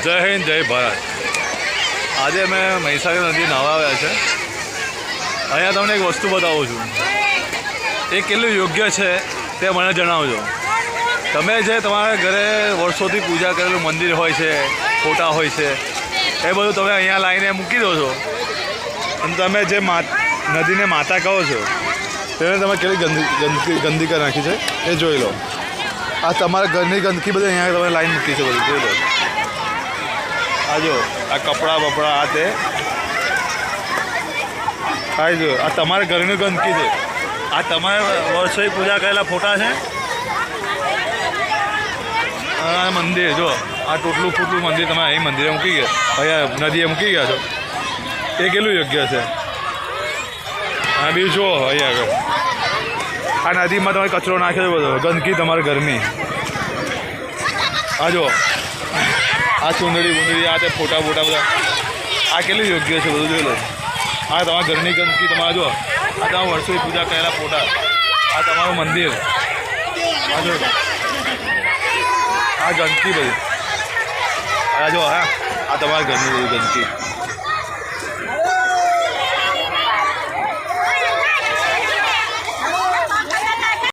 જય હિન્દ જય ભારત। આજે અમે મહીસાગર નદી નાહવા આવ્યા છે। અહીંયા તમને એક વસ્તુ બતાવું છું, એ કેટલું યોગ્ય છે તે મને જણાવજો। તમે જે તમારા ઘરે વર્ષોથી પૂજા કરેલું મંદિર હોય છે, ફોટા હોય છે, એ બધું તમે અહીંયા લાવીને મૂકી દો છો અને તમે જે નદીને માતા કહો છો તેને તમે કેટલી ગંદકી કરી નાખી છે એ જોઈ લો। આ તમારા ઘરની ગંદકી બધી અહીંયા તમે લાઈન મૂકી છે, બધું જોઈ લો। આ જો આ કપડાં બપડા આ તે આ જો આ તમારા ઘરની ગંદકી છે, આ તમારે વર્ષોથી પૂજા કરેલા ફોટા છે। આ મંદિર જો આ તૂટલું ફૂટલું મંદિર તમે અહીં મંદિરે મૂકી ગયા, અહીંયા નદીએ મૂકી ગયા છો, એ કેટલું યોગ્ય છે? આ બીજું જુઓ અહીંયા આગળ આ નદીમાં તમે કચરો નાખ્યો છે, બધો ગંદકી તમારા ઘરની। આ જો આ ચૂંદડી બુંદડી આ તે ફોટા ફોટા બધા આ કેટલું યોગ્ય છે, બધું જોઈ લો। આ તમારા ઘરની ગંદકી તમારા જો આ તમારા વર્ષોથી પૂજા કરેલા ફોટા, આ તમારું મંદિર, આ જો આ ગંદકી બધી આ જો હા આ તમારા ઘરની બધી ગંદકી।